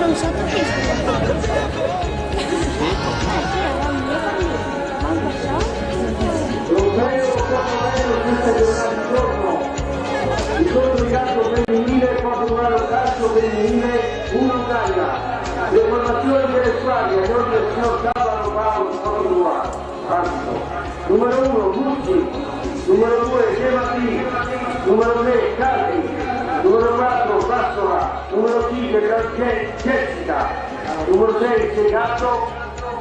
sono sotto questo. Trofeo Capovello questa giornata di giorno. Il corso di calcio femminile può durare un calcio femminile 1-Italia. Le formazioni delle squadre a nome del signor Carlo Paolo Scottolua, arbitro. Numero 1 Gucci, numero 2 Gemati, numero 3 Calvi, numero 4 Passola, numero 5 Jessica, numero 6 Segato,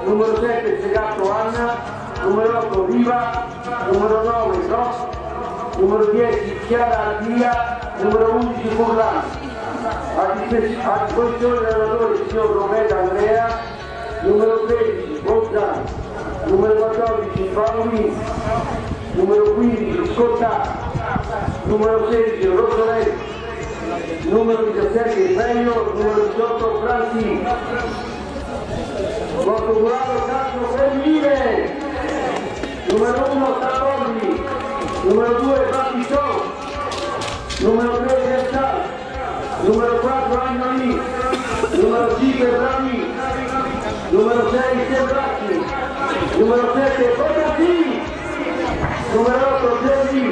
numero 7 Segato Anna, numero 8 Riva, numero 9 Ross, numero 10 Chiara Aldia, numero 11 Furlan. A disposizione dell'allenatore il signor Romero Andrea, numero 13 Bogdan, numero 14 Paolini, numero 15 Scotta, numero 16 Rossoletti, numero 17 Meglio, numero 18 Franzi. Portugalo calcio femminile, numero 1 Tapolli, numero 2 Battistò, numero 3 Versal, numero 4 Agnoli, numero 5 Bravi, numero 6 Sembracchi, numero 7 Bonatti, numero 8 Gelli,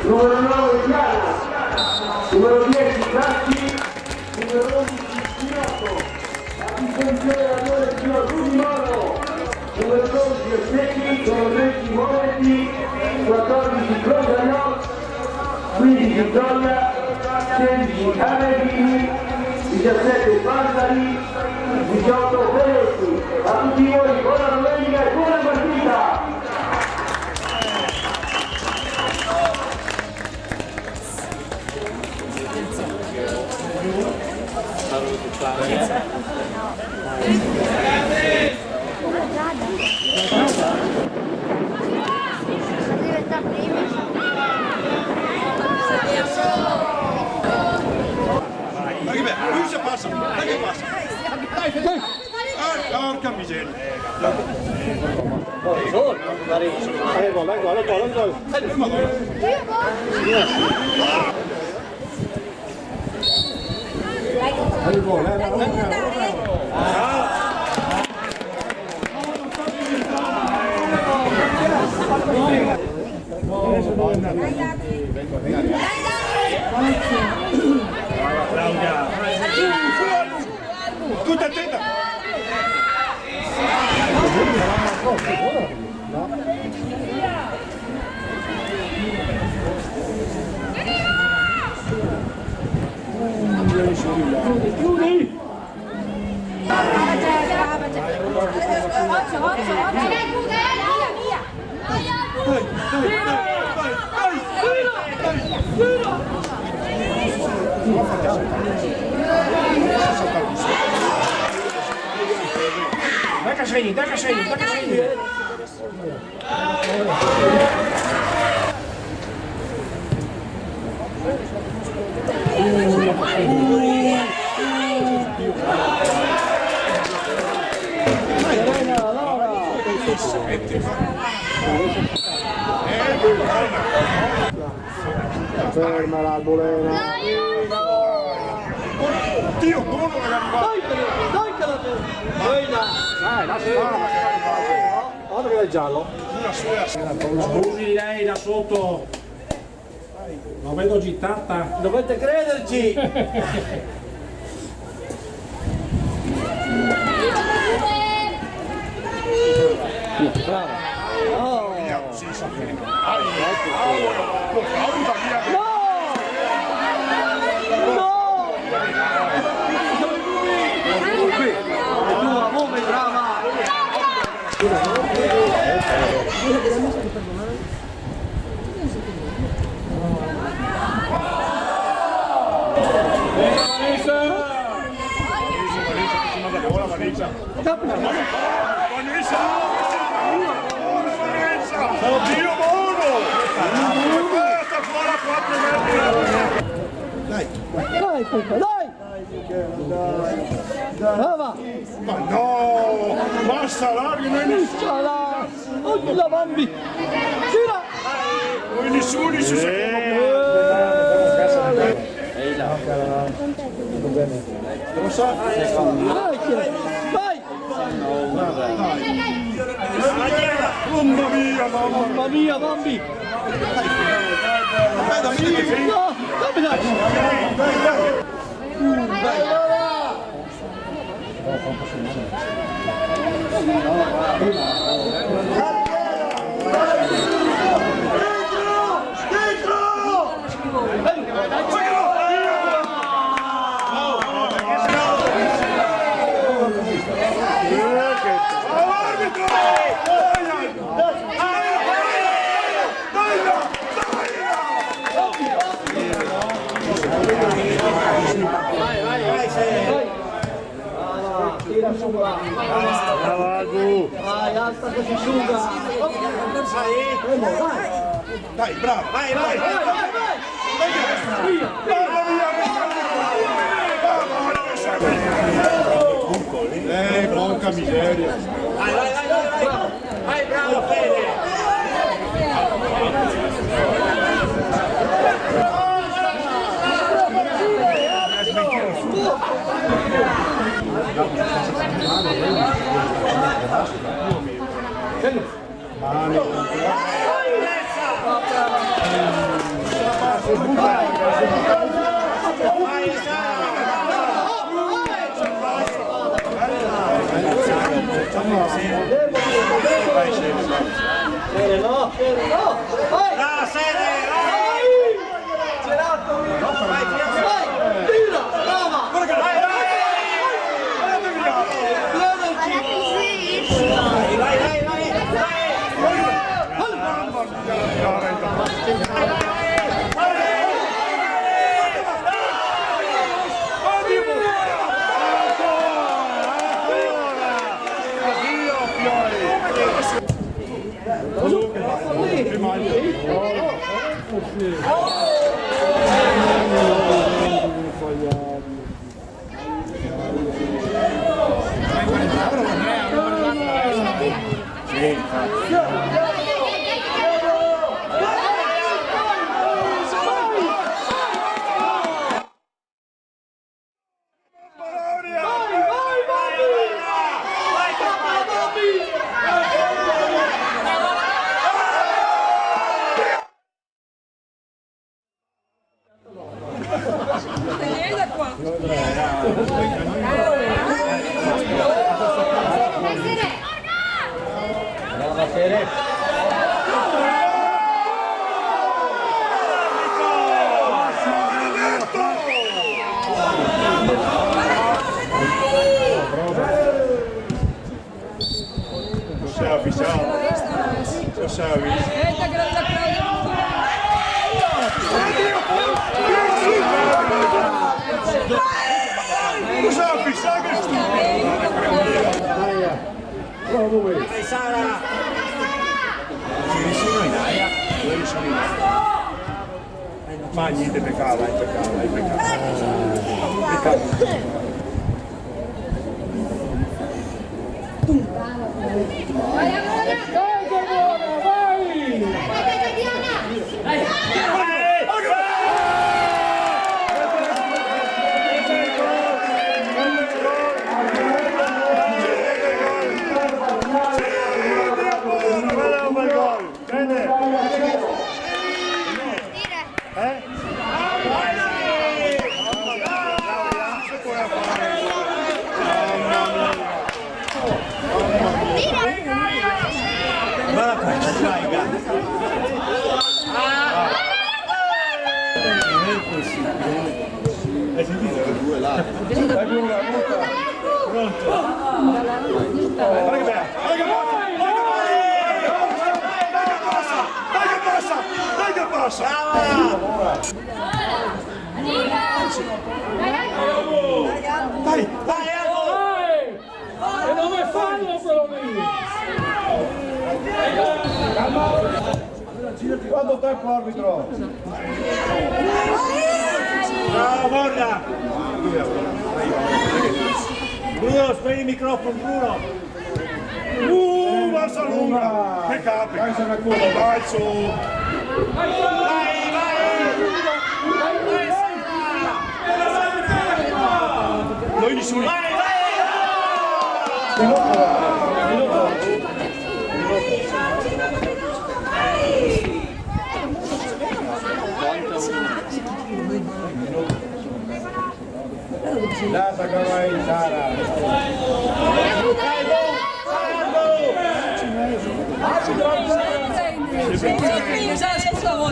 numero 9 Chiara, numero 10 Casci, numero 11 Spinotto, a disposizione dell'allenatore il signor Rudi Moro, numero 12 Secchi, numero 13 Moretti, 14 Crosagnol, 15 Gioia, 16 Amerini, 17 Panzari, 18 Peretti. A tutti voi buona domenica e buona partita! Porca miseria. Tutta attenta! Chiudi! Dai Casegni! Ferma l'albolena. Dio, buono ragazzi! Dai che la guarda che è giallo. Scusi lei da sotto, lo vedo gittata. Dovete crederci. Brava. Oh. Sì, sapete. Lo causa via. No! Qui, è tua, come brava! Oddio buono! Questa fuori a 4 metri! Dai, Peppa, dai! Brava! Ma no! Basta, larghi, noi Lasciala! Oh, la bambi! Gira! nessuno si secondo. Mamma mia, Bambi! No, dammi dai! Tira su qua. Vai, alza che si asciuga. Dai, bravo. Vai. Porca miseria. Vai, bravo, Fede. No, vai! Ah, Sede! Gelato! Vai, tira! Brava! Dai Sara! Vicino in aria, vicino in aria. Ma niente, peccato, Hai sentito? Due là. Pronto? Guarda che bella! Dai che passa! Dai! E non mi fanno quello lì! Quanto tempo arbitro? Bravo, Borda! Bruno, spegni il microfono, Bruno! Basta lunga! Che capi! Dai su! Vai! Togli su lì. Lascia che vai Sara.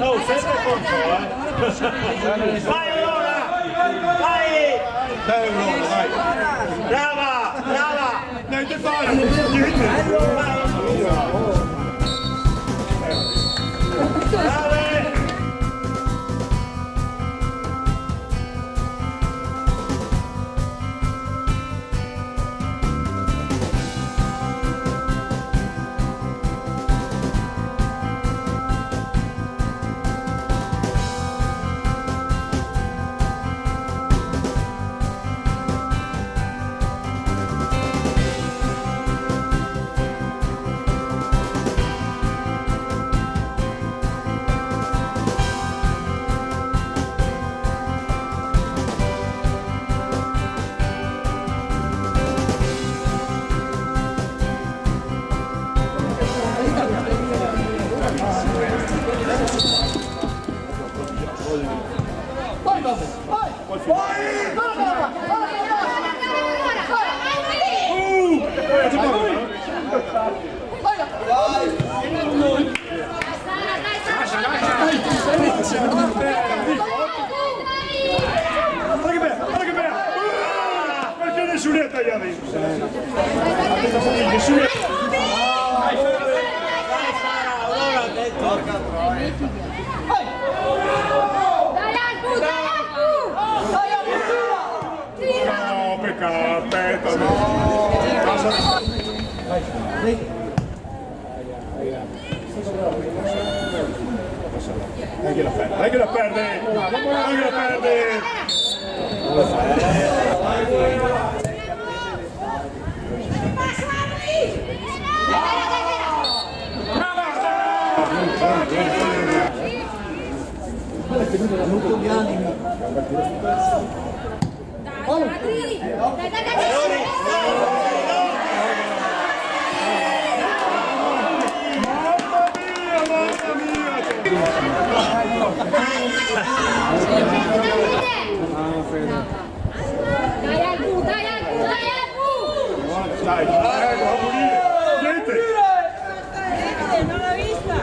Oh, sempre contro, Vai allora! Vai! Dai allora, vai! Brava! Brava! Dai, te fai! Brava! Perché nessuno è tagliato? Nessuno è... No, peccato, aspetta. Dai che la perde, dai che la perde, dai che la perde. Dai, va a morire. Niente. Non l'ho vista.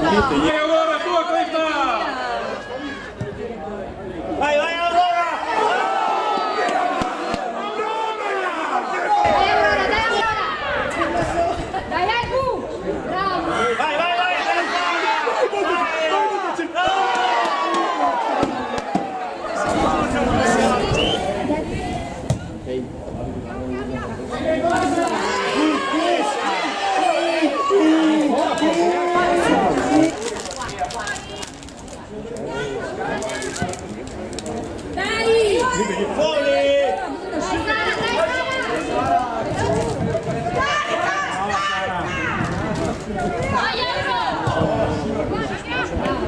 Niente, e allora tu questa. Vai, vai allora. Dai, bravo. Vai, vai, vai. Dai! Fuori!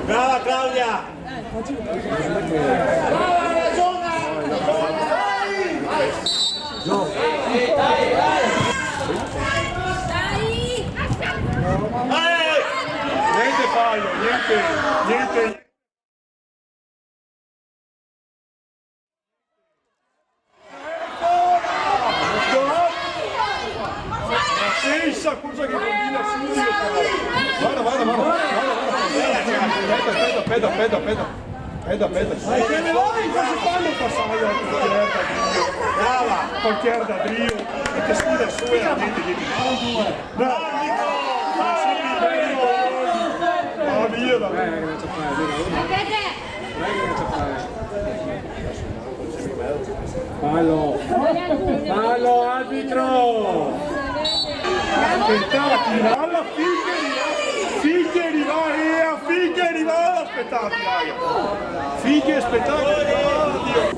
Brava Claudia! Niente fallo, niente. Pensa cosa che combina subito. Aspetta. Che ne vuoi? Cosa fanno passare? Brava! Qualche da Drio, che sfida su e la mente di bravo! Va via da me! Fallo arbitro! Aspettati, alla Figli va, aspettati, raga! Figli, aspettate, oddio!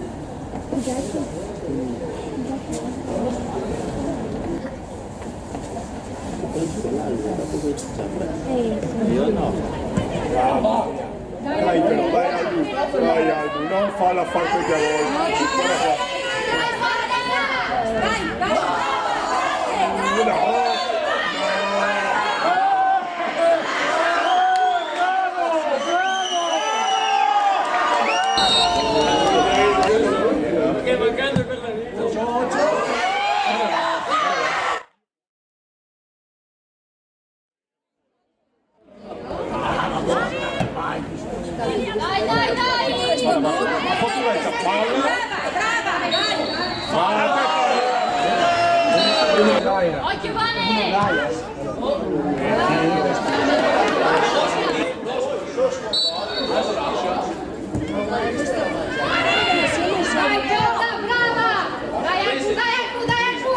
Io no. Bravo. Vai Albu, non falla fare quel che vuoi. Occhio Vane! Vai, Piotr, brava! Dai Arcu, dai Arcu, dai Arcu!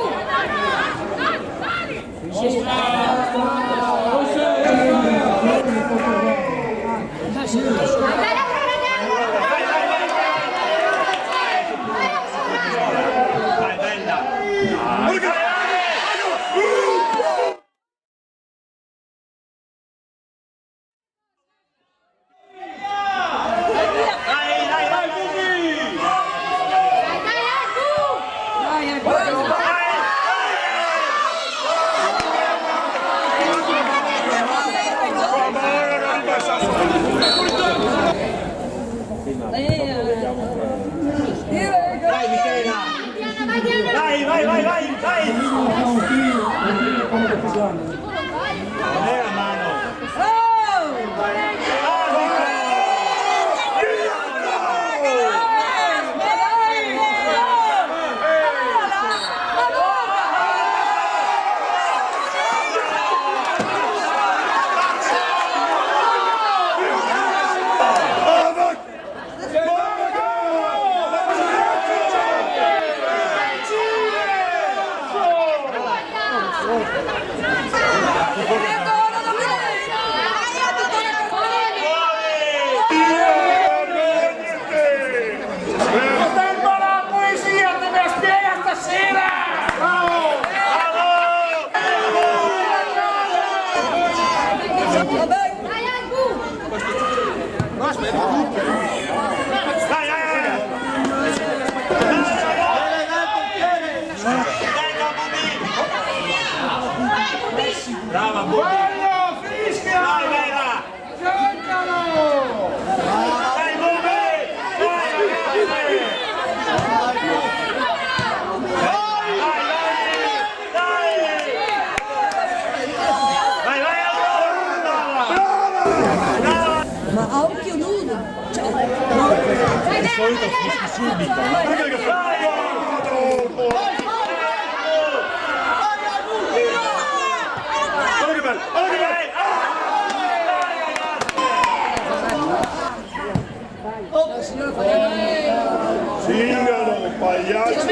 Vai, bella! Vai Michela! Vai, vai, vai, vai, vai! Non è la mano! Brava, Bubi! Fischia! Vai, Vera! Cercalo! Dai, Bubi! Vai, vai! Vai, vai, brava! Ma a occhio nudo! Di solito fischi subito. Guarda che Singalo, pagliaccio!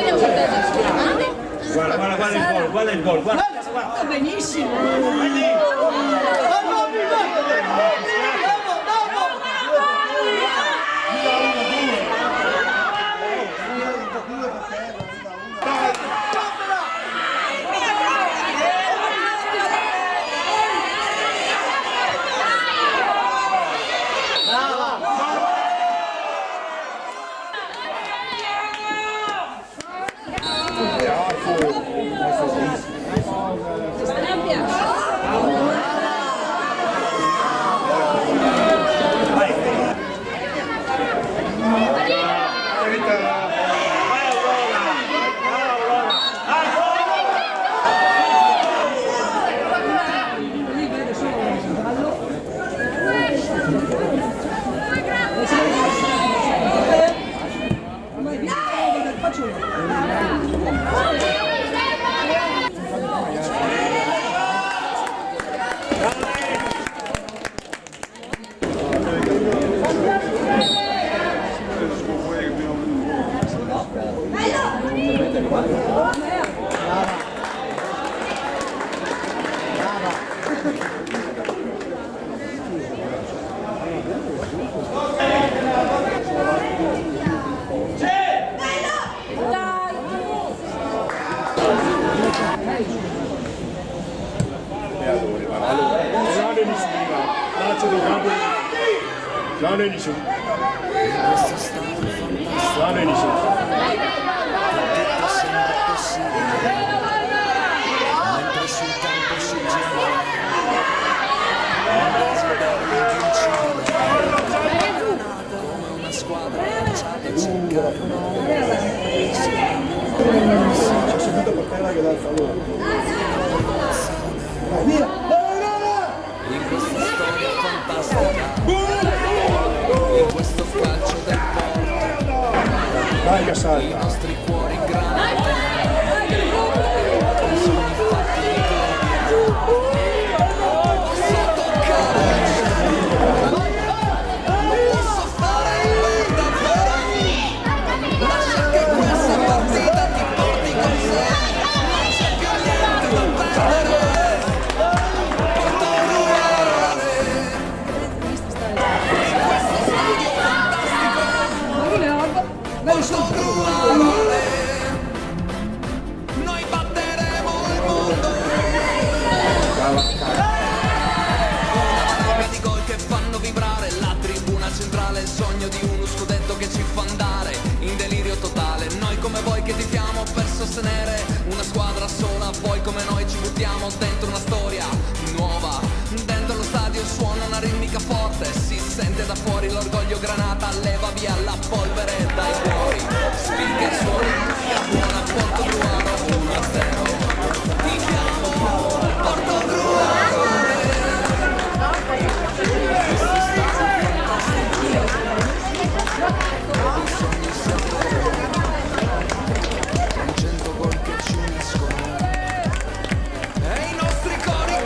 guarda, guarda, guarda il gol, guarda il gol, guarda. Va benissimo! C'è subito Portella che dà il favore. Via! In questa storia fantastica, in questo calcio del porto, Dai che salta! i nostri cuori grandi che tifiamo per sostenere una squadra sola. Poi come noi ci buttiamo dentro una storia nuova. Dentro lo stadio suona una ritmica forte, si sente da fuori l'orgoglio granata, leva via la polvere dai cuori. Speaker suona musica buona, Portogruaro 1-0. Tifiamo Portogruaro.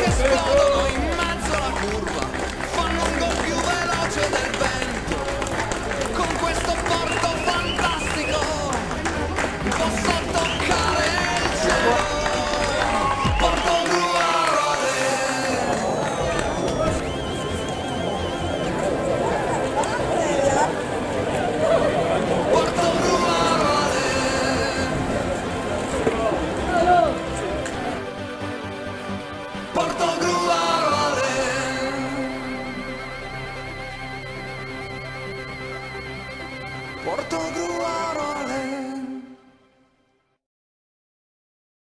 Esplodono in mezzo alla curva, fanno un gol più veloce del vento. Con questo porto fantastico posso toccare il cielo. Portogruaro, Portogruaro, Portogruaro.